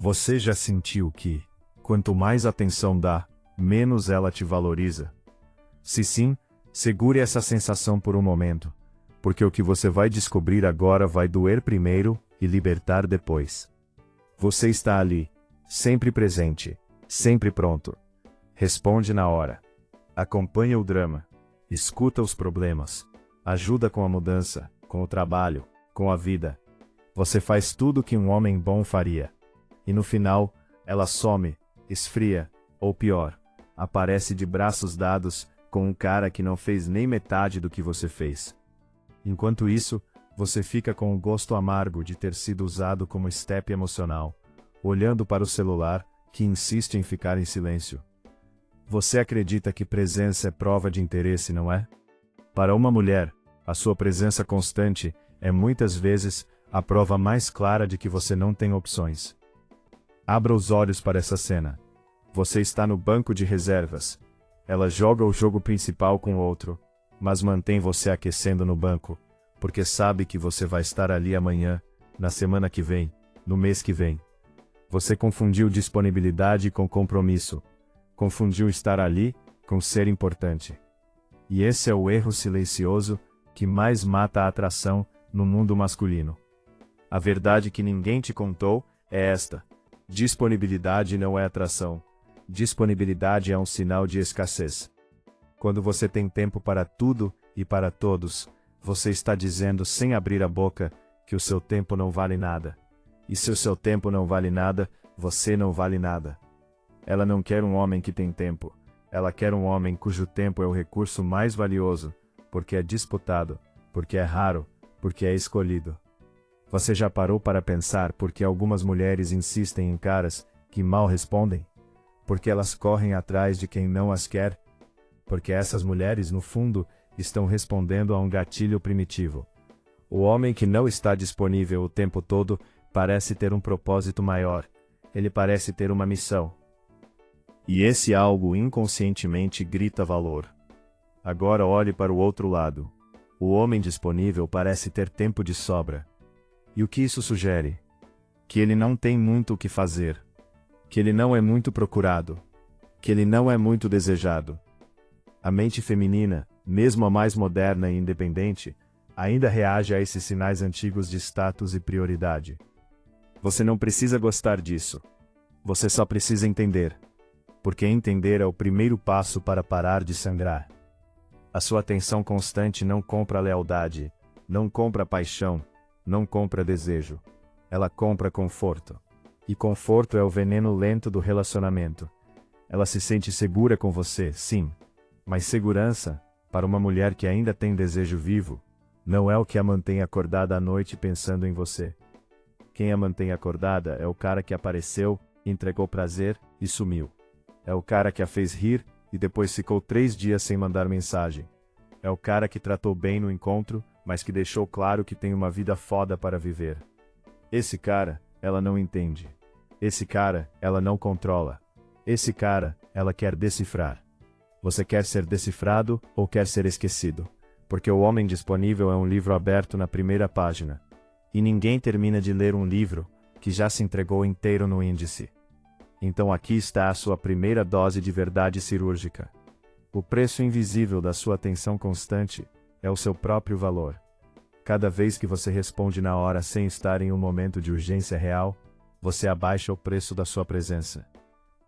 Você já sentiu que, quanto mais atenção dá, menos ela te valoriza? Se sim, segure essa sensação por um momento, porque o que você vai descobrir agora vai doer primeiro e libertar depois. Você está ali, sempre presente, sempre pronto. Responde na hora. Acompanha o drama. Escuta os problemas. Ajuda com a mudança, com o trabalho, com a vida. Você faz tudo que um homem bom faria. E no final, ela some, esfria, ou pior, aparece de braços dados com um cara que não fez nem metade do que você fez. Enquanto isso, você fica com o gosto amargo de ter sido usado como estepe emocional, olhando para o celular, que insiste em ficar em silêncio. Você acredita que presença é prova de interesse, não é? Para uma mulher, a sua presença constante é muitas vezes a prova mais clara de que você não tem opções. Abra os olhos para essa cena. Você está no banco de reservas. Ela joga o jogo principal com outro, mas mantém você aquecendo no banco, porque sabe que você vai estar ali amanhã, na semana que vem, no mês que vem. Você confundiu disponibilidade com compromisso. Confundiu estar ali com ser importante. E esse é o erro silencioso que mais mata a atração no mundo masculino. A verdade que ninguém te contou é esta: disponibilidade não é atração. Disponibilidade é um sinal de escassez. Quando você tem tempo para tudo e para todos, você está dizendo sem abrir a boca que o seu tempo não vale nada. E se o seu tempo não vale nada, você não vale nada. Ela não quer um homem que tem tempo. Ela quer um homem cujo tempo é o recurso mais valioso, porque é disputado, porque é raro, porque é escolhido. Você já parou para pensar por que algumas mulheres insistem em caras que mal respondem? Porque elas correm atrás de quem não as quer? Porque essas mulheres, no fundo, estão respondendo a um gatilho primitivo. O homem que não está disponível o tempo todo parece ter um propósito maior. Ele parece ter uma missão. E esse algo inconscientemente grita valor. Agora olhe para o outro lado. O homem disponível parece ter tempo de sobra. E o que isso sugere? Que ele não tem muito o que fazer. Que ele não é muito procurado. Que ele não é muito desejado. A mente feminina, mesmo a mais moderna e independente, ainda reage a esses sinais antigos de status e prioridade. Você não precisa gostar disso. Você só precisa entender. Porque entender é o primeiro passo para parar de sangrar. A sua atenção constante não compra lealdade, não compra paixão, não compra desejo. Ela compra conforto. E conforto é o veneno lento do relacionamento. Ela se sente segura com você, sim. Mas segurança, para uma mulher que ainda tem desejo vivo, não é o que a mantém acordada à noite pensando em você. Quem a mantém acordada é o cara que apareceu, entregou prazer e sumiu. É o cara que a fez rir e depois ficou 3 dias sem mandar mensagem. É o cara que tratou bem no encontro, mas que deixou claro que tem uma vida foda para viver. Esse cara, ela não entende. Esse cara, ela não controla. Esse cara, ela quer decifrar. Você quer ser decifrado ou quer ser esquecido? Porque o homem disponível é um livro aberto na primeira página. E ninguém termina de ler um livro que já se entregou inteiro no índice. Então aqui está a sua primeira dose de verdade cirúrgica. O preço invisível da sua atenção constante é o seu próprio valor. Cada vez que você responde na hora sem estar em um momento de urgência real, você abaixa o preço da sua presença.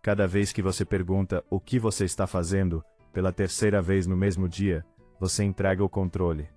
Cada vez que você pergunta o que você está fazendo, pela 3ª vez no mesmo dia, você entrega o controle.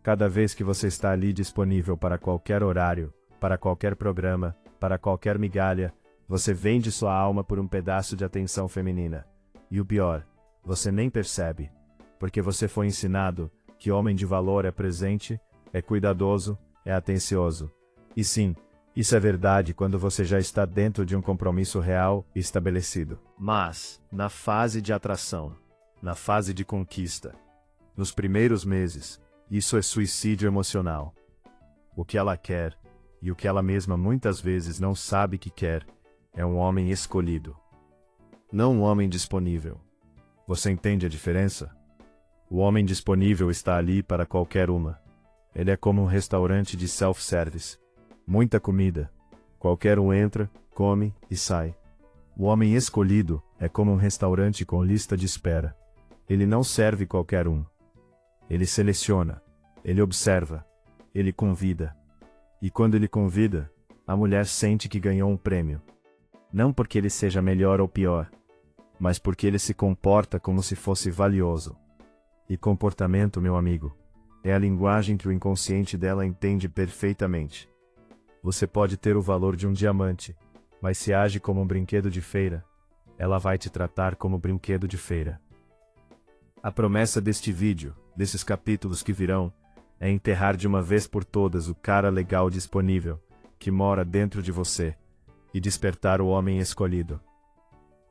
Cada vez que você está ali disponível para qualquer horário, para qualquer programa, para qualquer migalha, você vende sua alma por um pedaço de atenção feminina. E o pior, você nem percebe, porque você foi ensinado que homem de valor é presente, é cuidadoso, é atencioso. E sim, isso é verdade quando você já está dentro de um compromisso real e estabelecido. Mas, na fase de atração, na fase de conquista, nos primeiros meses, isso é suicídio emocional. O que ela quer, e o que ela mesma muitas vezes não sabe que quer, é um homem escolhido. Não um homem disponível. Você entende a diferença? O homem disponível está ali para qualquer uma. Ele é como um restaurante de self-service. Muita comida. Qualquer um entra, come e sai. O homem escolhido é como um restaurante com lista de espera. Ele não serve qualquer um. Ele seleciona, ele observa, ele convida. E quando ele convida, a mulher sente que ganhou um prêmio. Não porque ele seja melhor ou pior, mas porque ele se comporta como se fosse valioso. E comportamento, meu amigo, é a linguagem que o inconsciente dela entende perfeitamente. Você pode ter o valor de um diamante, mas se age como um brinquedo de feira, ela vai te tratar como brinquedo de feira. A promessa deste vídeo, desses capítulos que virão, é enterrar de uma vez por todas o cara legal disponível, que mora dentro de você, e despertar o homem escolhido.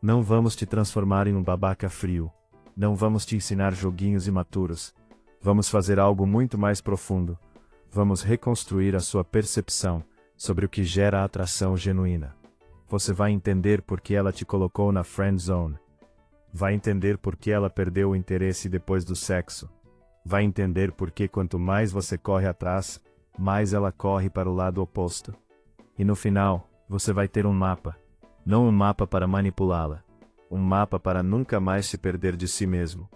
Não vamos te transformar em um babaca frio, não vamos te ensinar joguinhos imaturos, vamos fazer algo muito mais profundo, vamos reconstruir a sua percepção sobre o que gera a atração genuína. Você vai entender por que ela te colocou na friend zone. Vai entender por que ela perdeu o interesse depois do sexo. Vai entender por que quanto mais você corre atrás, mais ela corre para o lado oposto. E no final, você vai ter um mapa. Não um mapa para manipulá-la. Um mapa para nunca mais se perder de si mesmo.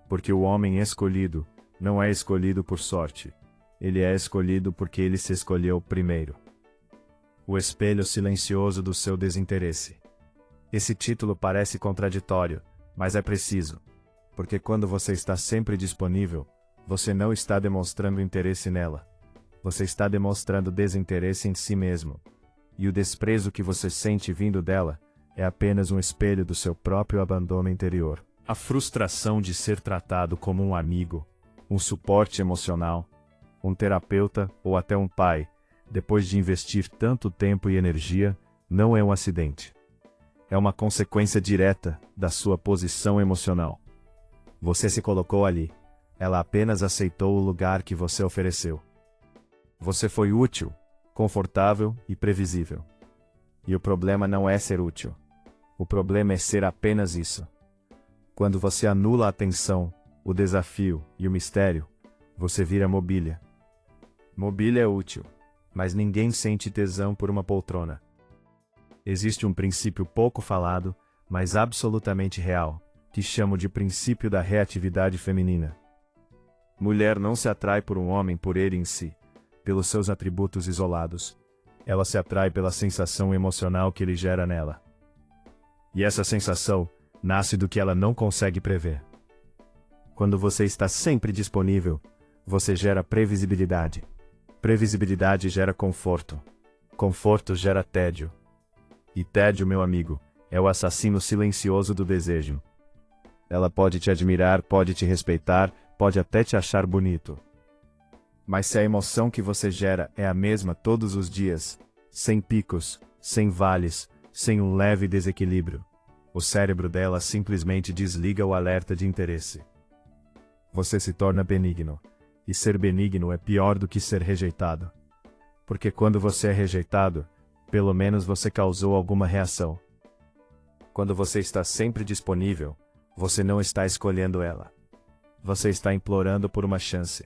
Porque o homem escolhido não é escolhido por sorte. Ele é escolhido porque ele se escolheu primeiro. O espelho silencioso do seu desinteresse. Esse título parece contraditório, mas é preciso. Porque quando você está sempre disponível, você não está demonstrando interesse nela. Você está demonstrando desinteresse em si mesmo. E o desprezo que você sente vindo dela é apenas um espelho do seu próprio abandono interior. A frustração de ser tratado como um amigo, um suporte emocional, um terapeuta ou até um pai, depois de investir tanto tempo e energia, não é um acidente. É uma consequência direta da sua posição emocional. Você se colocou ali. Ela apenas aceitou o lugar que você ofereceu. Você foi útil, confortável e previsível. E o problema não é ser útil. O problema é ser apenas isso. Quando você anula a atenção, o desafio e o mistério, você vira mobília. Mobília é útil, mas ninguém sente tesão por uma poltrona. Existe um princípio pouco falado, mas absolutamente real, que chamo de princípio da reatividade feminina. Mulher não se atrai por um homem por ele em si, pelos seus atributos isolados. Ela se atrai pela sensação emocional que ele gera nela. E essa sensação nasce do que ela não consegue prever. Quando você está sempre disponível, você gera previsibilidade. Previsibilidade gera conforto. Conforto gera tédio. E tédio, meu amigo, é o assassino silencioso do desejo. Ela pode te admirar, pode te respeitar, pode até te achar bonito. Mas se a emoção que você gera é a mesma todos os dias, sem picos, sem vales, sem um leve desequilíbrio, o cérebro dela simplesmente desliga o alerta de interesse. Você se torna benigno. E ser benigno é pior do que ser rejeitado. Porque quando você é rejeitado, pelo menos você causou alguma reação. Quando você está sempre disponível, você não está escolhendo ela. Você está implorando por uma chance.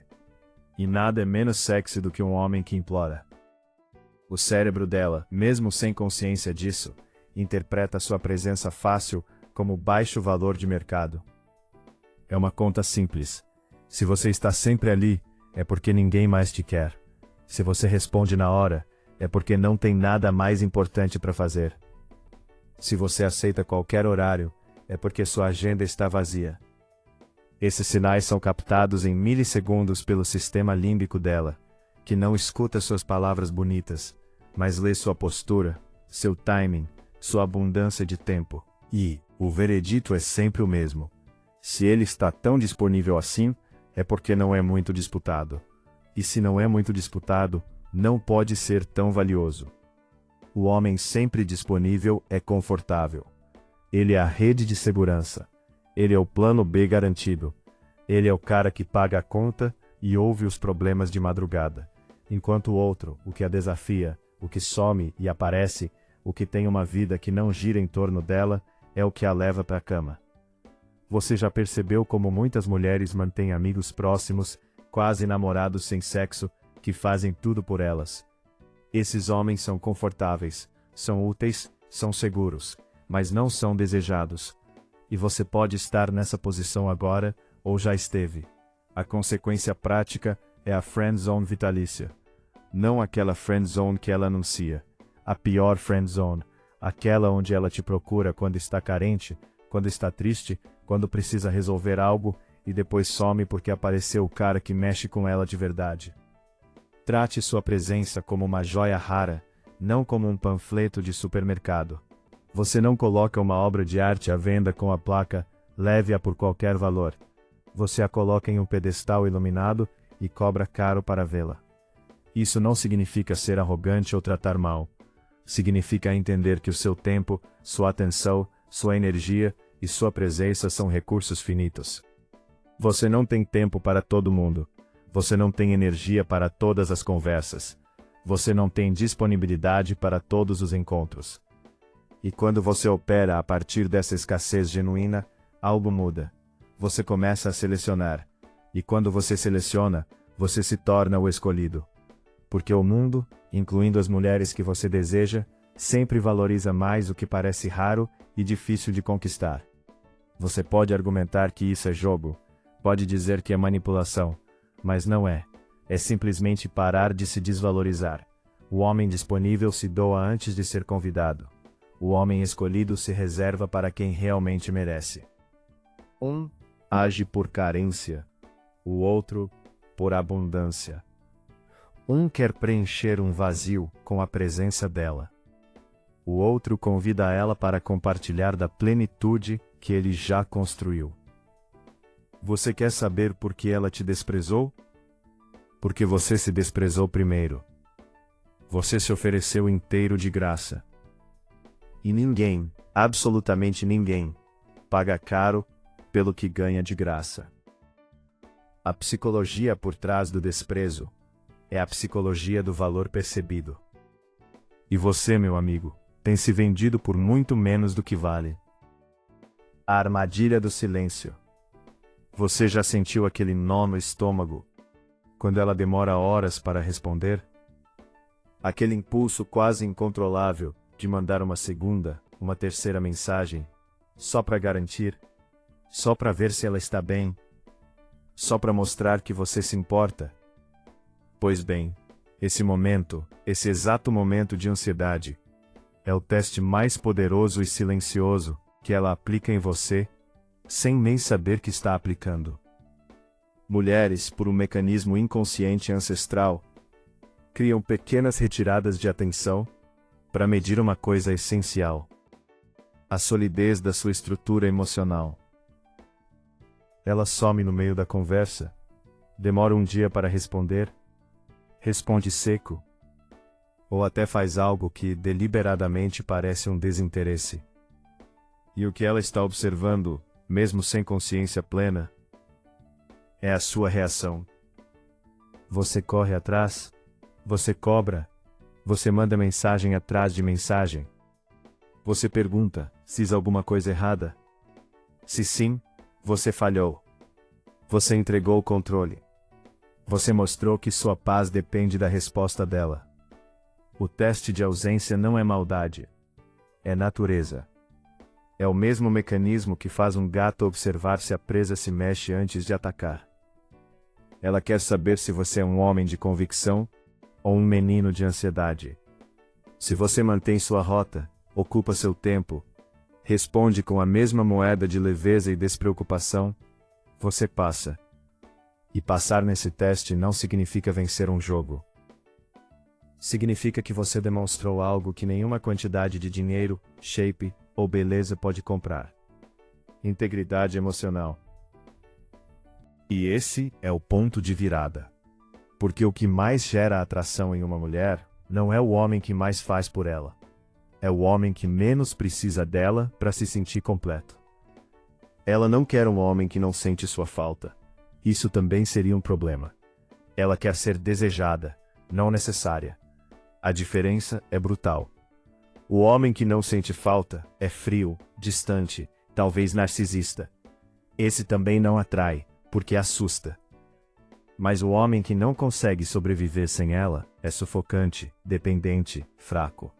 E nada é menos sexy do que um homem que implora. O cérebro dela, mesmo sem consciência disso, interpreta sua presença fácil como baixo valor de mercado. É uma conta simples. Se você está sempre ali, é porque ninguém mais te quer. Se você responde na hora, é porque não tem nada mais importante para fazer. Se você aceita qualquer horário, é porque sua agenda está vazia. Esses sinais são captados em milissegundos pelo sistema límbico dela, que não escuta suas palavras bonitas, mas lê sua postura, seu timing, sua abundância de tempo. E o veredito é sempre o mesmo. Se ele está tão disponível assim, é porque não é muito disputado. E se não é muito disputado, não pode ser tão valioso. O homem sempre disponível é confortável. Ele é a rede de segurança. Ele é o plano B garantido. Ele é o cara que paga a conta e ouve os problemas de madrugada. Enquanto o outro, o que a desafia, o que some e aparece, o que tem uma vida que não gira em torno dela, é o que a leva para a cama. Você já percebeu como muitas mulheres mantêm amigos próximos, quase namorados sem sexo, que fazem tudo por elas? Esses homens são confortáveis, são úteis, são seguros, mas não são desejados. E você pode estar nessa posição agora, ou já esteve. A consequência prática é a friend zone vitalícia. Não aquela friend zone que ela anuncia. A pior friend zone, aquela onde ela te procura quando está carente, quando está triste, quando precisa resolver algo, e depois some porque apareceu o cara que mexe com ela de verdade. Trate sua presença como uma joia rara, não como um panfleto de supermercado. Você não coloca uma obra de arte à venda com a placa "leve-a por qualquer valor". Você a coloca em um pedestal iluminado e cobra caro para vê-la. Isso não significa ser arrogante ou tratar mal. Significa entender que o seu tempo, sua atenção, sua energia e sua presença são recursos finitos. Você não tem tempo para todo mundo. Você não tem energia para todas as conversas. Você não tem disponibilidade para todos os encontros. E quando você opera a partir dessa escassez genuína, algo muda. Você começa a selecionar. E quando você seleciona, você se torna o escolhido. Porque o mundo, incluindo as mulheres que você deseja, sempre valoriza mais o que parece raro e difícil de conquistar. Você pode argumentar que isso é jogo, pode dizer que é manipulação, mas não é. É simplesmente parar de se desvalorizar. O homem disponível se doa antes de ser convidado. O homem escolhido se reserva para quem realmente merece. Um age por carência, o outro por abundância. Um quer preencher um vazio com a presença dela. O outro convida ela para compartilhar da plenitude que ele já construiu. Você quer saber por que ela te desprezou? Porque você se desprezou primeiro. Você se ofereceu inteiro de graça. E ninguém, absolutamente ninguém, paga caro pelo que ganha de graça. A psicologia por trás do desprezo é a psicologia do valor percebido. E você, meu amigo, tem se vendido por muito menos do que vale. A armadilha do silêncio. Você já sentiu aquele nó no estômago, quando ela demora horas para responder? Aquele impulso quase incontrolável de mandar uma segunda, uma terceira mensagem, só para garantir, só para ver se ela está bem, só para mostrar que você se importa. Pois bem, esse momento, esse exato momento de ansiedade, é o teste mais poderoso e silencioso que ela aplica em você, sem nem saber que está aplicando. Mulheres, por um mecanismo inconsciente ancestral, criam pequenas retiradas de atenção para medir uma coisa essencial: a solidez da sua estrutura emocional. Ela some no meio da conversa, demora um dia para responder, responde seco, ou até faz algo que deliberadamente parece um desinteresse. E o que ela está observando, mesmo sem consciência plena, é a sua reação. Você corre atrás, você cobra, você manda mensagem atrás de mensagem. Você pergunta se fiz alguma coisa errada. Se sim, você falhou. Você entregou o controle. Você mostrou que sua paz depende da resposta dela. O teste de ausência não é maldade. É natureza. É o mesmo mecanismo que faz um gato observar se a presa se mexe antes de atacar. Ela quer saber se você é um homem de convicção ou um menino de ansiedade. Se você mantém sua rota, ocupa seu tempo, responde com a mesma moeda de leveza e despreocupação, você passa. E passar nesse teste não significa vencer um jogo. Significa que você demonstrou algo que nenhuma quantidade de dinheiro, shape ou beleza pode comprar: integridade emocional. E esse é o ponto de virada. Porque o que mais gera atração em uma mulher não é o homem que mais faz por ela. É o homem que menos precisa dela para se sentir completo. Ela não quer um homem que não sente sua falta. Isso também seria um problema. Ela quer ser desejada, não necessária. A diferença é brutal. O homem que não sente falta é frio, distante, talvez narcisista. Esse também não atrai, porque assusta. Mas o homem que não consegue sobreviver sem ela é sufocante, dependente, fraco.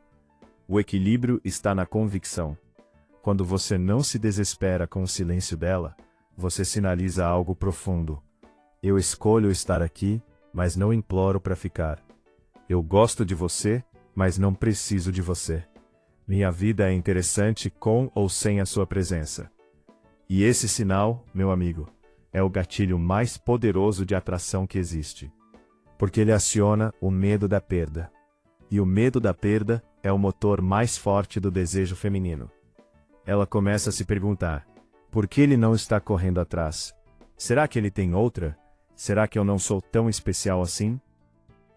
O equilíbrio está na convicção. Quando você não se desespera com o silêncio dela, você sinaliza algo profundo. Eu escolho estar aqui, mas não imploro para ficar. Eu gosto de você, mas não preciso de você. Minha vida é interessante com ou sem a sua presença. E esse sinal, meu amigo, é o gatilho mais poderoso de atração que existe. Porque ele aciona o medo da perda. E o medo da perda é o motor mais forte do desejo feminino. Ela começa a se perguntar: por que ele não está correndo atrás? Será que ele tem outra? Será que eu não sou tão especial assim?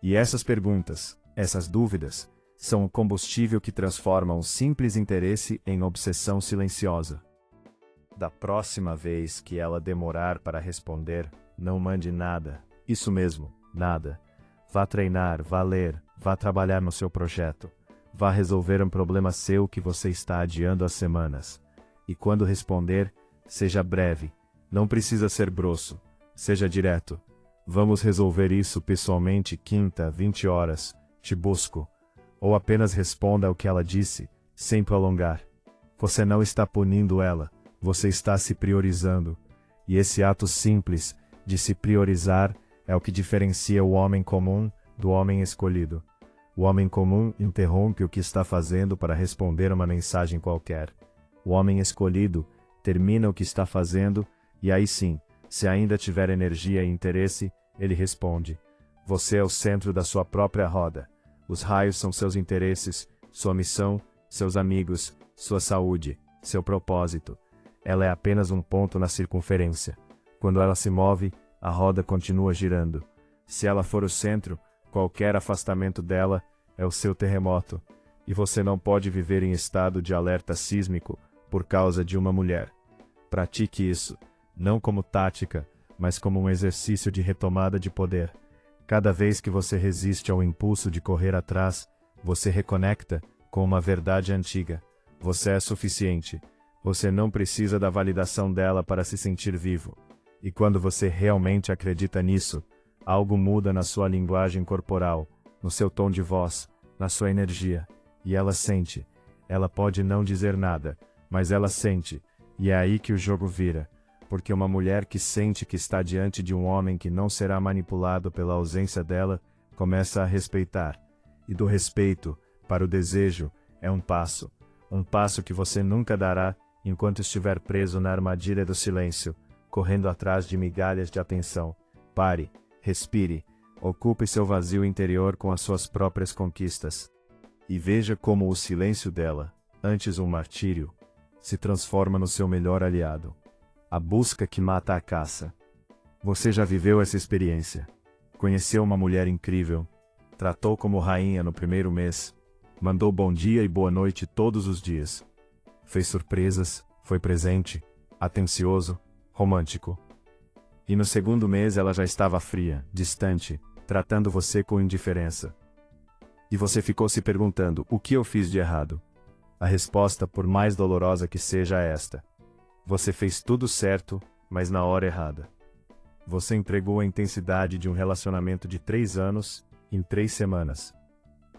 E essas perguntas, essas dúvidas, são o combustível que transforma um simples interesse em obsessão silenciosa. Da próxima vez que ela demorar para responder, não mande nada. Isso mesmo, nada. Vá treinar, vá ler, vá trabalhar no seu projeto. Vá resolver um problema seu que você está adiando há semanas. E quando responder, seja breve. Não precisa ser grosso. Seja direto. Vamos resolver isso pessoalmente quinta, 20 horas. Te busco. Ou apenas responda ao que ela disse, sem prolongar. Você não está punindo ela. Você está se priorizando. E esse ato simples de se priorizar é o que diferencia o homem comum do homem escolhido. O homem comum interrompe o que está fazendo para responder uma mensagem qualquer. O homem escolhido termina o que está fazendo e aí sim, se ainda tiver energia e interesse, ele responde. Você é o centro da sua própria roda. Os raios são seus interesses, sua missão, seus amigos, sua saúde, seu propósito. Ela é apenas um ponto na circunferência. Quando ela se move, a roda continua girando. Se ela for o centro, qualquer afastamento dela é o seu terremoto. E você não pode viver em estado de alerta sísmico por causa de uma mulher. Pratique isso, não como tática, mas como um exercício de retomada de poder. Cada vez que você resiste ao impulso de correr atrás, você reconecta com uma verdade antiga. Você é suficiente. Você não precisa da validação dela para se sentir vivo. E quando você realmente acredita nisso, algo muda na sua linguagem corporal, no seu tom de voz, na sua energia. E ela sente. Ela pode não dizer nada, mas ela sente. E é aí que o jogo vira. Porque uma mulher que sente que está diante de um homem que não será manipulado pela ausência dela, começa a respeitar. E do respeito, para o desejo, é um passo. Um passo que você nunca dará enquanto estiver preso na armadilha do silêncio, correndo atrás de migalhas de atenção. Pare, respire, ocupe seu vazio interior com as suas próprias conquistas. E veja como o silêncio dela, antes um martírio, se transforma no seu melhor aliado. A busca que mata a caça. Você já viveu essa experiência. Conheceu uma mulher incrível, tratou como rainha no primeiro mês, mandou bom dia e boa noite todos os dias. Fez surpresas, foi presente, atencioso, romântico. E no segundo mês ela já estava fria, distante, tratando você com indiferença. E você ficou se perguntando: o que eu fiz de errado? A resposta, por mais dolorosa que seja, é esta: você fez tudo certo, mas na hora errada. Você entregou a intensidade de um relacionamento de 3 anos em 3 semanas.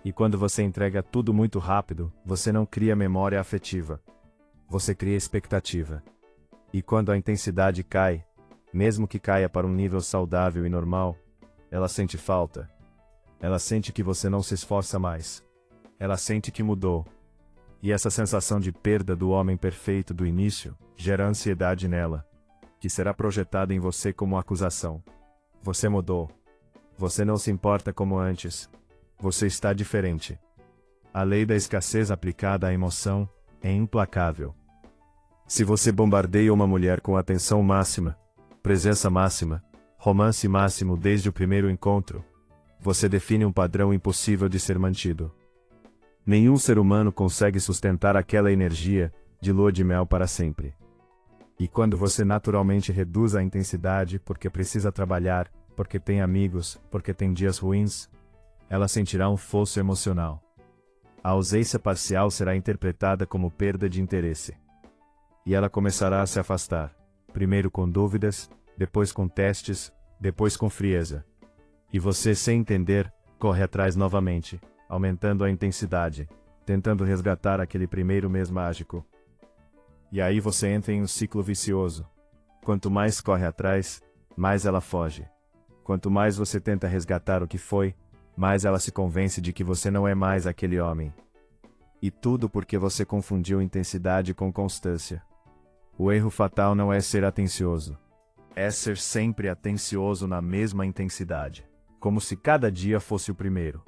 E quando você entrega tudo muito rápido, você não cria memória afetiva. Você cria expectativa. E quando a intensidade cai, mesmo que caia para um nível saudável e normal, ela sente falta. Ela sente que você não se esforça mais. Ela sente que mudou. E essa sensação de perda do homem perfeito do início gera ansiedade nela, que será projetada em você como acusação. Você mudou. Você não se importa como antes. Você está diferente. A lei da escassez aplicada à emoção é implacável. Se você bombardeia uma mulher com atenção máxima, presença máxima, romance máximo desde o primeiro encontro, você define um padrão impossível de ser mantido. Nenhum ser humano consegue sustentar aquela energia de lua de mel para sempre. E quando você naturalmente reduz a intensidade porque precisa trabalhar, porque tem amigos, porque tem dias ruins, ela sentirá um fosso emocional. A ausência parcial será interpretada como perda de interesse. E ela começará a se afastar, primeiro com dúvidas, depois com testes, depois com frieza. E você, sem entender, corre atrás novamente, aumentando a intensidade, tentando resgatar aquele primeiro mês mágico. E aí você entra em um ciclo vicioso. Quanto mais corre atrás, mais ela foge. Quanto mais você tenta resgatar o que foi, mais ela se convence de que você não é mais aquele homem. E tudo porque você confundiu intensidade com constância. O erro fatal não é ser atencioso. É ser sempre atencioso na mesma intensidade, como se cada dia fosse o primeiro.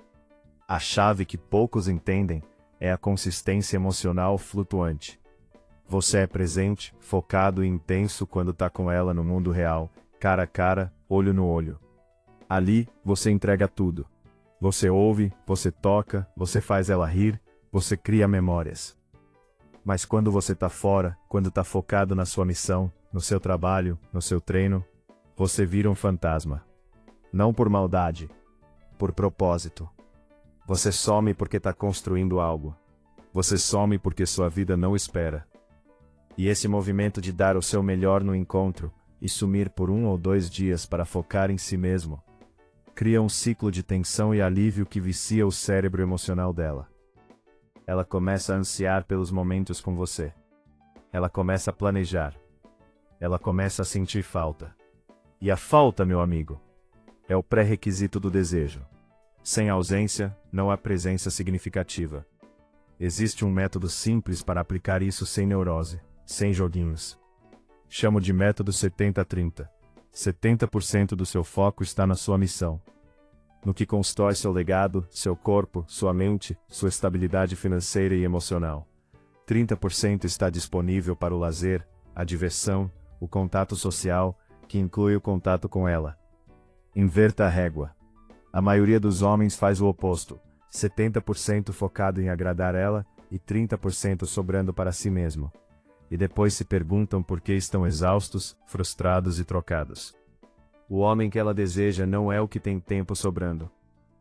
A chave que poucos entendem é a consistência emocional flutuante. Você é presente, focado e intenso quando está com ela no mundo real, cara a cara, olho no olho. Ali, você entrega tudo. Você ouve, você toca, você faz ela rir, você cria memórias. Mas quando você está fora, quando está focado na sua missão, no seu trabalho, no seu treino, você vira um fantasma. Não por maldade, por propósito. Você some porque está construindo algo. Você some porque sua vida não espera. E esse movimento de dar o seu melhor no encontro e sumir por 1 ou 2 dias para focar em si mesmo, cria um ciclo de tensão e alívio que vicia o cérebro emocional dela. Ela começa a ansiar pelos momentos com você. Ela começa a planejar. Ela começa a sentir falta. E a falta, meu amigo, é o pré-requisito do desejo. Sem ausência, não há presença significativa. Existe um método simples para aplicar isso sem neurose, sem joguinhos. Chamo de método 70-30. 70% do seu foco está na sua missão. No que constrói seu legado, seu corpo, sua mente, sua estabilidade financeira e emocional. 30% está disponível para o lazer, a diversão, o contato social, que inclui o contato com ela. Inverta a régua. A maioria dos homens faz o oposto, 70% focado em agradar ela e 30% sobrando para si mesmo. E depois se perguntam por que estão exaustos, frustrados e trocados. O homem que ela deseja não é o que tem tempo sobrando.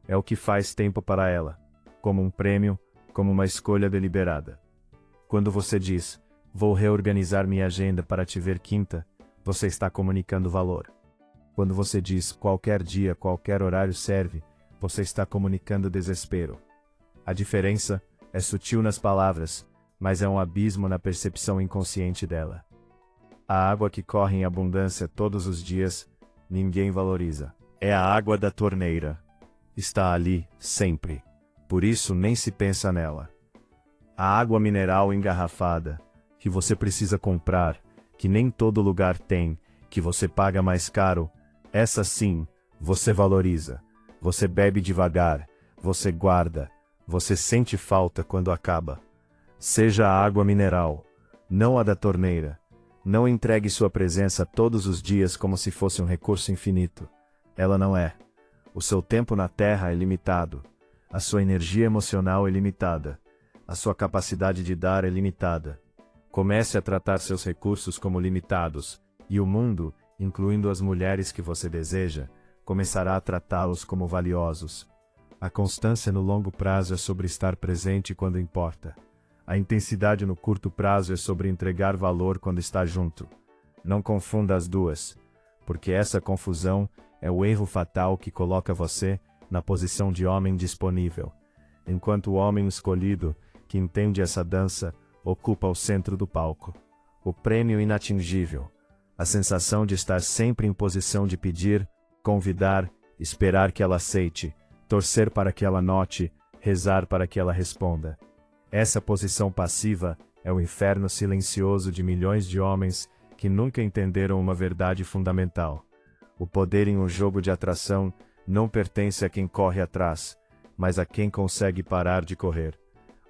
É o que faz tempo para ela, como um prêmio, como uma escolha deliberada. Quando você diz, vou reorganizar minha agenda para te ver quinta, você está comunicando valor. Quando você diz, qualquer dia, qualquer horário serve, você está comunicando desespero. A diferença é sutil nas palavras, mas é um abismo na percepção inconsciente dela. A água que corre em abundância todos os dias, ninguém valoriza. É a água da torneira. Está ali, sempre. Por isso nem se pensa nela. A água mineral engarrafada, que você precisa comprar, que nem todo lugar tem, que você paga mais caro, essa sim, você valoriza. Você bebe devagar, você guarda, você sente falta quando acaba. Seja a água mineral, não a da torneira. Não entregue sua presença todos os dias como se fosse um recurso infinito. Ela não é. O seu tempo na Terra é limitado. A sua energia emocional é limitada. A sua capacidade de dar é limitada. Comece a tratar seus recursos como limitados, e o mundo, incluindo as mulheres que você deseja, começará a tratá-los como valiosos. A constância no longo prazo é sobre estar presente quando importa. A intensidade no curto prazo é sobre entregar valor quando está junto. Não confunda as duas, porque essa confusão é o erro fatal que coloca você na posição de homem disponível, enquanto o homem escolhido, que entende essa dança, ocupa o centro do palco. O prêmio inatingível, a sensação de estar sempre em posição de pedir, convidar, esperar que ela aceite, torcer para que ela note, rezar para que ela responda. Essa posição passiva é o inferno silencioso de milhões de homens que nunca entenderam uma verdade fundamental. O poder em um jogo de atração não pertence a quem corre atrás, mas a quem consegue parar de correr.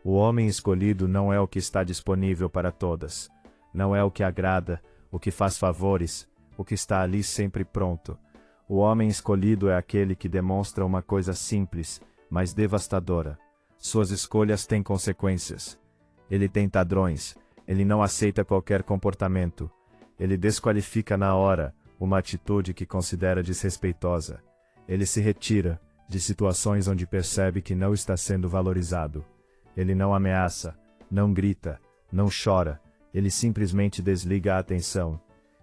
O homem escolhido não é o que está disponível para todas. Não é o que agrada, o que faz favores, o que está ali sempre pronto. O homem escolhido é aquele que demonstra uma coisa simples, mas devastadora. Suas escolhas têm consequências. Ele tem padrões, ele não aceita qualquer comportamento. Ele desqualifica na hora uma atitude que considera desrespeitosa. Ele se retira de situações onde percebe que não está sendo valorizado. Ele não ameaça, não grita, não chora, ele simplesmente desliga a atenção.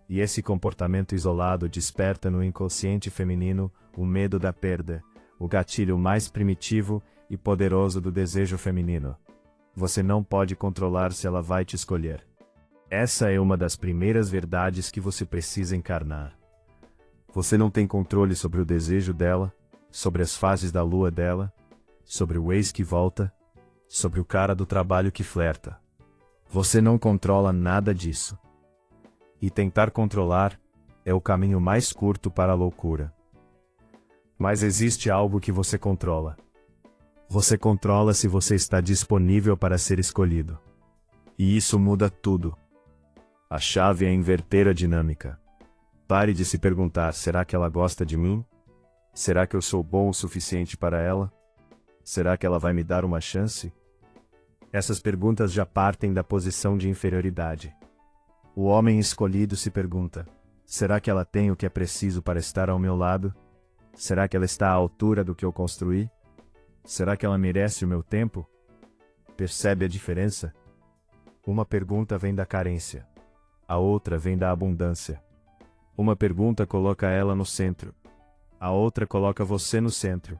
E esse comportamento isolado desperta no inconsciente feminino o medo da perda, o gatilho mais primitivo e poderoso do desejo feminino. Você não pode controlar se ela vai te escolher. Essa é uma das primeiras verdades que você precisa encarnar. Você não tem controle sobre o desejo dela, sobre as fases da lua dela, sobre o ex que volta, sobre o cara do trabalho que flerta. Você não controla nada disso. E tentar controlar é o caminho mais curto para a loucura. Mas existe algo que você controla. Você controla se você está disponível para ser escolhido. E isso muda tudo. A chave é inverter a dinâmica. Pare de se perguntar: será que ela gosta de mim? Será que eu sou bom o suficiente para ela? Será que ela vai me dar uma chance? Essas perguntas já partem da posição de inferioridade. O homem escolhido se pergunta: será que ela tem o que é preciso para estar ao meu lado? Será que ela está à altura do que eu construí? Será que ela merece o meu tempo? Percebe a diferença? Uma pergunta vem da carência. A outra vem da abundância. Uma pergunta coloca ela no centro. A outra coloca você no centro.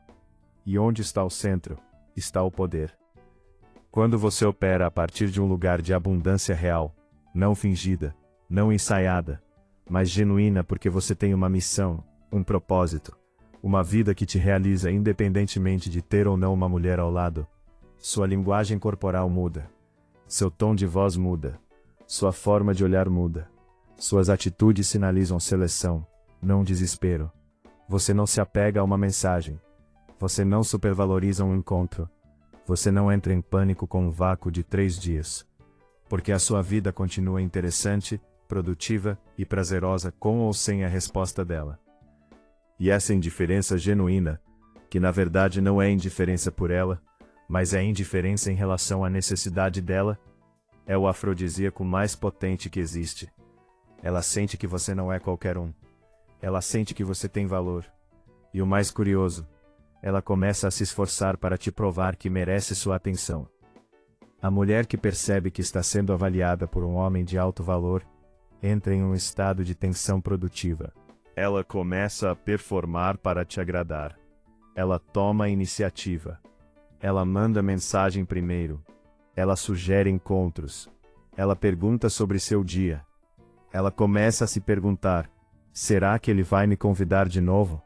E onde está o centro, está o poder. Quando você opera a partir de um lugar de abundância real, não fingida, não ensaiada, mas genuína, porque você tem uma missão, um propósito, uma vida que te realiza independentemente de ter ou não uma mulher ao lado, sua linguagem corporal muda. Seu tom de voz muda. Sua forma de olhar muda. Suas atitudes sinalizam seleção, não desespero. Você não se apega a uma mensagem. Você não supervaloriza um encontro. Você não entra em pânico com um vácuo de 3 dias. Porque a sua vida continua interessante, produtiva e prazerosa com ou sem a resposta dela. E essa indiferença genuína, que na verdade não é indiferença por ela, mas é indiferença em relação à necessidade dela, é o afrodisíaco mais potente que existe. Ela sente que você não é qualquer um. Ela sente que você tem valor. E o mais curioso, ela começa a se esforçar para te provar que merece sua atenção. A mulher que percebe que está sendo avaliada por um homem de alto valor, entra em um estado de tensão produtiva. Ela começa a performar para te agradar. Ela toma a iniciativa. Ela manda mensagem primeiro. Ela sugere encontros. Ela pergunta sobre seu dia. Ela começa a se perguntar: será que ele vai me convidar de novo?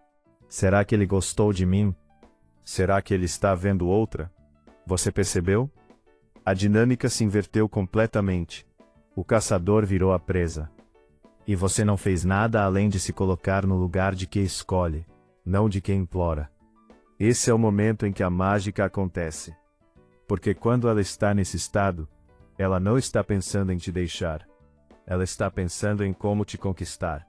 Será que ele gostou de mim? Será que ele está vendo outra? Você percebeu? A dinâmica se inverteu completamente. O caçador virou a presa. E você não fez nada além de se colocar no lugar de quem escolhe, não de quem implora. Esse é o momento em que a mágica acontece. Porque quando ela está nesse estado, ela não está pensando em te deixar. Ela está pensando em como te conquistar.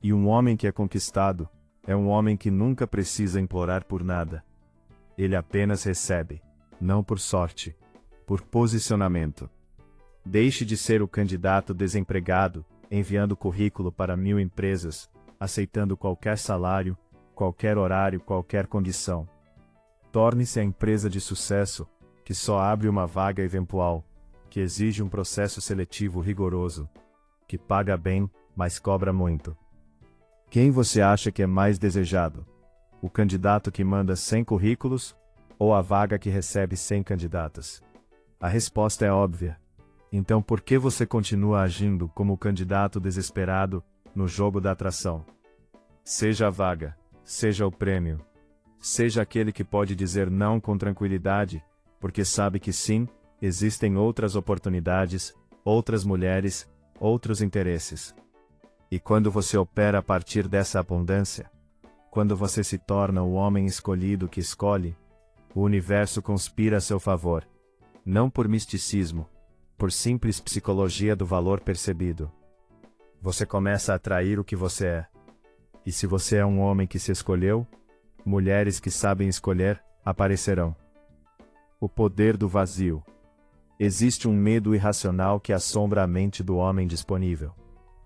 E um homem que é conquistado, é um homem que nunca precisa implorar por nada. Ele apenas recebe, não por sorte, por posicionamento. Deixe de ser o candidato desempregado, enviando currículo para 1000 empresas, aceitando qualquer salário, qualquer horário, qualquer condição. Torne-se a empresa de sucesso, que só abre uma vaga eventual, que exige um processo seletivo rigoroso, que paga bem, mas cobra muito. Quem você acha que é mais desejado? O candidato que manda 100 currículos, ou a vaga que recebe 100 candidatas? A resposta é óbvia. Então por que você continua agindo como o candidato desesperado, no jogo da atração? Seja a vaga, seja o prêmio. Seja aquele que pode dizer não com tranquilidade, porque sabe que sim, existem outras oportunidades, outras mulheres, outros interesses. E quando você opera a partir dessa abundância, quando você se torna o homem escolhido que escolhe, o universo conspira a seu favor. Não por misticismo, por simples psicologia do valor percebido. Você começa a atrair o que você é. E se você é um homem que se escolheu, mulheres que sabem escolher, aparecerão. O poder do vazio. Existe um medo irracional que assombra a mente do homem disponível.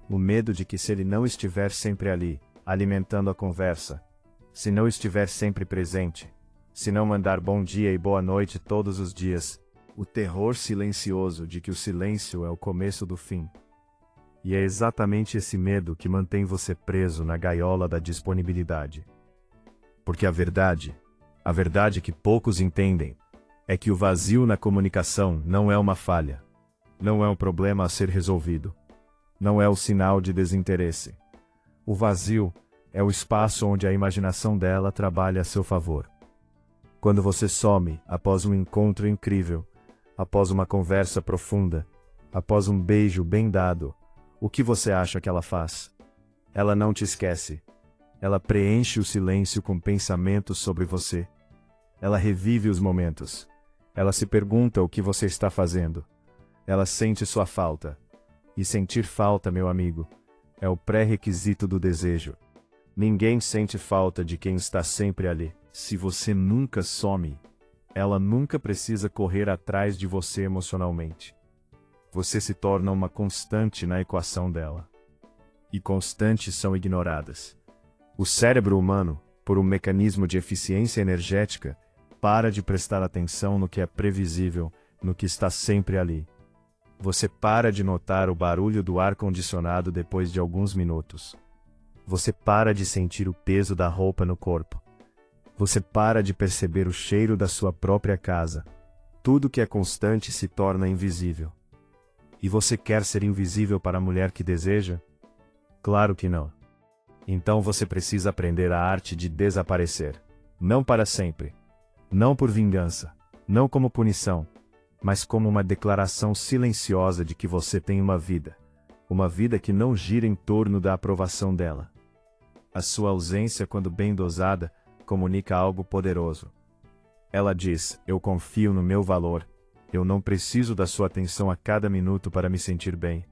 O medo de que se ele não estiver sempre ali, alimentando a conversa, se não estiver sempre presente, se não mandar bom dia e boa noite todos os dias, o terror silencioso de que o silêncio é o começo do fim. E é exatamente esse medo que mantém você preso na gaiola da disponibilidade. Porque a verdade que poucos entendem, é que o vazio na comunicação não é uma falha. Não é um problema a ser resolvido. Não é o sinal de desinteresse. O vazio é o espaço onde a imaginação dela trabalha a seu favor. Quando você some após um encontro incrível, após uma conversa profunda, após um beijo bem dado, o que você acha que ela faz? Ela não te esquece. Ela preenche o silêncio com pensamentos sobre você. Ela revive os momentos. Ela se pergunta o que você está fazendo. Ela sente sua falta. E sentir falta, meu amigo, é o pré-requisito do desejo. Ninguém sente falta de quem está sempre ali. Se você nunca some, ela nunca precisa correr atrás de você emocionalmente. Você se torna uma constante na equação dela. E constantes são ignoradas. O cérebro humano, por um mecanismo de eficiência energética, para de prestar atenção no que é previsível, no que está sempre ali. Você para de notar o barulho do ar-condicionado depois de alguns minutos. Você para de sentir o peso da roupa no corpo. Você para de perceber o cheiro da sua própria casa. Tudo que é constante se torna invisível. E você quer ser invisível para a mulher que deseja? Claro que não. Então você precisa aprender a arte de desaparecer. Não para sempre. Não por vingança. Não como punição. Mas como uma declaração silenciosa de que você tem uma vida. Uma vida que não gira em torno da aprovação dela. A sua ausência, quando bem dosada, comunica algo poderoso. Ela diz: eu confio no meu valor. Eu não preciso da sua atenção a cada minuto para me sentir bem.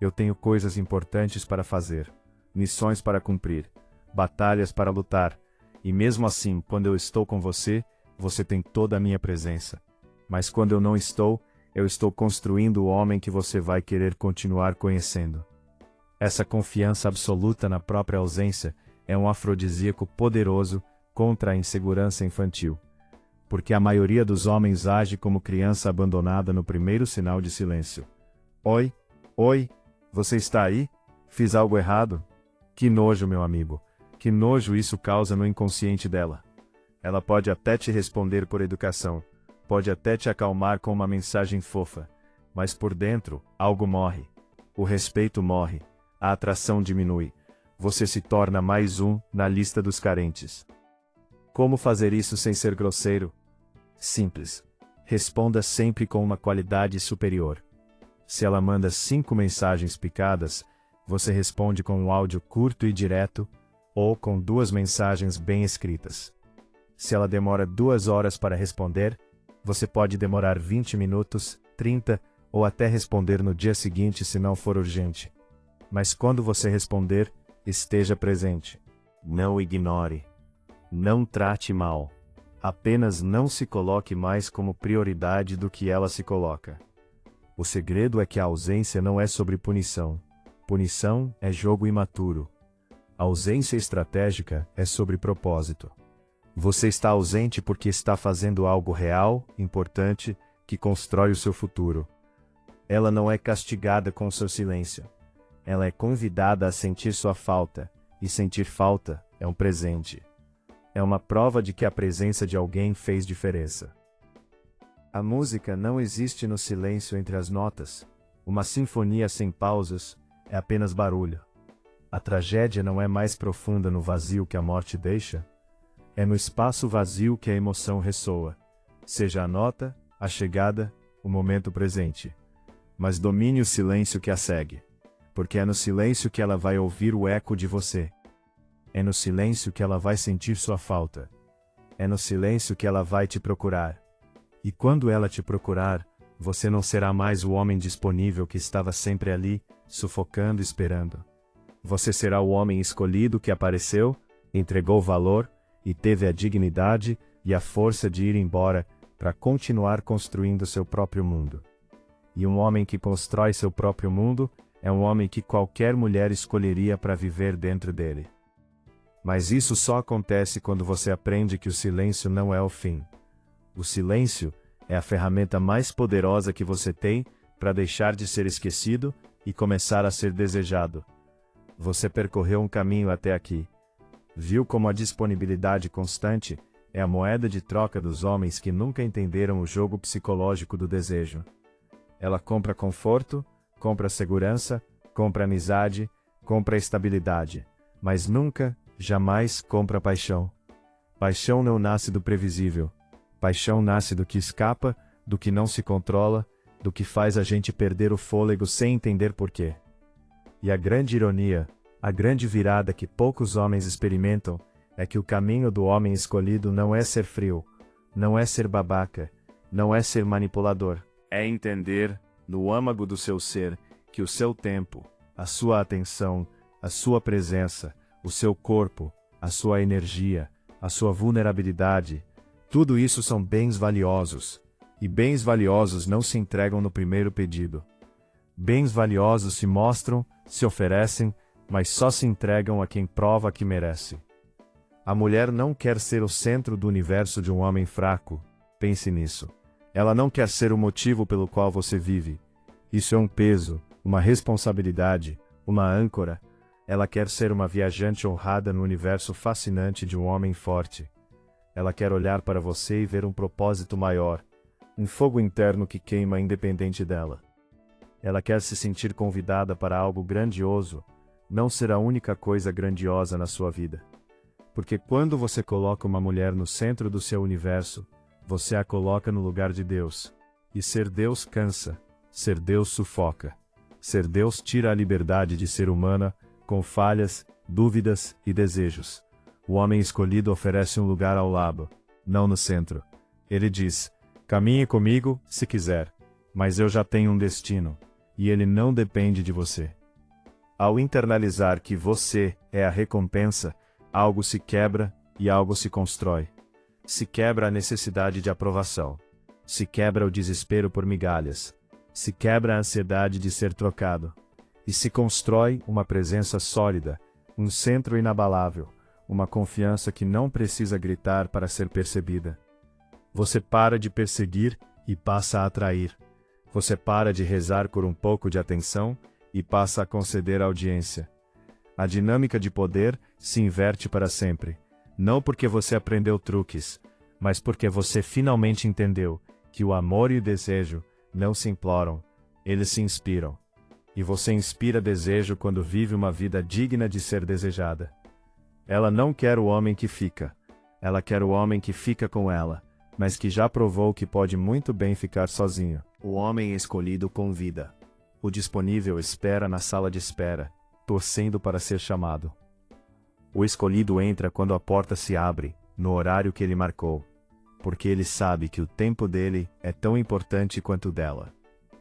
Eu tenho coisas importantes para fazer, missões para cumprir, batalhas para lutar, e mesmo assim, quando eu estou com você, você tem toda a minha presença. Mas quando eu não estou, eu estou construindo o homem que você vai querer continuar conhecendo. Essa confiança absoluta na própria ausência é um afrodisíaco poderoso contra a insegurança infantil. Porque a maioria dos homens age como criança abandonada no primeiro sinal de silêncio. Oi, oi, você está aí? Fiz algo errado? Que nojo, meu amigo. Que nojo isso causa no inconsciente dela. Ela pode até te responder por educação. Pode até te acalmar com uma mensagem fofa. Mas por dentro, algo morre. O respeito morre. A atração diminui. Você se torna mais um na lista dos carentes. Como fazer isso sem ser grosseiro? Simples. Responda sempre com uma qualidade superior. Se ela manda 5 mensagens picadas, você responde com um áudio curto e direto, ou com 2 mensagens bem escritas. Se ela demora 2 horas para responder, você pode demorar 20 minutos, 30, ou até responder no dia seguinte se não for urgente. Mas quando você responder, esteja presente. Não ignore. Não trate mal. Apenas não se coloque mais como prioridade do que ela se coloca. O segredo é que a ausência não é sobre punição. Punição é jogo imaturo. A ausência estratégica é sobre propósito. Você está ausente porque está fazendo algo real, importante, que constrói o seu futuro. Ela não é castigada com seu silêncio. Ela é convidada a sentir sua falta, e sentir falta é um presente. É uma prova de que a presença de alguém fez diferença. A música não existe no silêncio entre as notas. Uma sinfonia sem pausas é apenas barulho. A tragédia não é mais profunda no vazio que a morte deixa. É no espaço vazio que a emoção ressoa. Seja a nota, a chegada, o momento presente. Mas domine o silêncio que a segue. Porque é no silêncio que ela vai ouvir o eco de você. É no silêncio que ela vai sentir sua falta. É no silêncio que ela vai te procurar. E quando ela te procurar, você não será mais o homem disponível que estava sempre ali, sufocando e esperando. Você será o homem escolhido que apareceu, entregou valor, e teve a dignidade e a força de ir embora para continuar construindo seu próprio mundo. E um homem que constrói seu próprio mundo é um homem que qualquer mulher escolheria para viver dentro dele. Mas isso só acontece quando você aprende que o silêncio não é o fim. O silêncio é a ferramenta mais poderosa que você tem para deixar de ser esquecido e começar a ser desejado. Você percorreu um caminho até aqui. Viu como a disponibilidade constante, É a moeda de troca dos homens que nunca entenderam o jogo psicológico do desejo. Ela compra conforto, compra segurança, compra amizade, compra estabilidade, mas nunca, jamais compra paixão. Paixão não nasce do previsível. Paixão nasce do que escapa, do que não se controla, do que faz a gente perder o fôlego sem entender porquê. E a grande ironia, a grande virada que poucos homens experimentam, é que o caminho do homem escolhido não é ser frio, não é ser babaca, não é ser manipulador. É entender, no âmago do seu ser, que o seu tempo, a sua atenção, a sua presença, o seu corpo, a sua energia, a sua vulnerabilidade, tudo isso são bens valiosos. E bens valiosos não se entregam no primeiro pedido. Bens valiosos se mostram, se oferecem, mas só se entregam a quem prova que merece. A mulher não quer ser o centro do universo de um homem fraco, pense nisso. Ela não quer ser o motivo pelo qual você vive. Isso é um peso, uma responsabilidade, uma âncora. Ela quer ser uma viajante honrada no universo fascinante de um homem forte. Ela quer olhar para você e ver um propósito maior, um fogo interno que queima independente dela. Ela quer se sentir convidada para algo grandioso, não ser a única coisa grandiosa na sua vida. Porque quando você coloca uma mulher no centro do seu universo, você a coloca no lugar de Deus. E ser Deus cansa, ser Deus sufoca. Ser Deus tira a liberdade de ser humana, com falhas, dúvidas e desejos. O homem escolhido oferece um lugar ao lado, não no centro. Ele diz: caminhe comigo, se quiser, mas eu já tenho um destino, e ele não depende de você. Ao internalizar que você é a recompensa, algo se quebra e algo se constrói. Se quebra a necessidade de aprovação. Se quebra o desespero por migalhas. Se quebra a ansiedade de ser trocado. E se constrói uma presença sólida, um centro inabalável, uma confiança que não precisa gritar para ser percebida. Você para de perseguir e passa a atrair. Você para de rezar por um pouco de atenção e passa a conceder audiência. A dinâmica de poder se inverte para sempre, não porque você aprendeu truques, mas porque você finalmente entendeu que o amor e o desejo não se imploram, eles se inspiram. E você inspira desejo quando vive uma vida digna de ser desejada. Ela não quer o homem que fica, ela quer o homem que fica com ela, mas que já provou que pode muito bem ficar sozinho. O homem escolhido convida. O disponível espera na sala de espera, torcendo para ser chamado. O escolhido entra quando a porta se abre, no horário que ele marcou, porque ele sabe que o tempo dele é tão importante quanto o dela.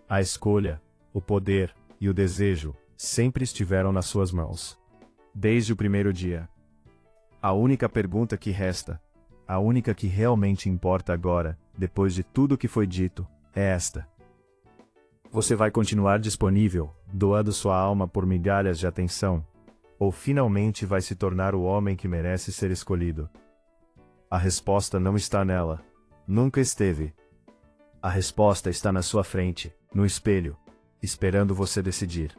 A escolha, o poder e o desejo sempre estiveram nas suas mãos. Desde o primeiro dia. A única pergunta que resta, a única que realmente importa agora, depois de tudo que foi dito, é esta: você vai continuar disponível, doando sua alma por migalhas de atenção? Ou finalmente vai se tornar o homem que merece ser escolhido? A resposta não está nela. Nunca esteve. A resposta está na sua frente, no espelho, esperando você decidir.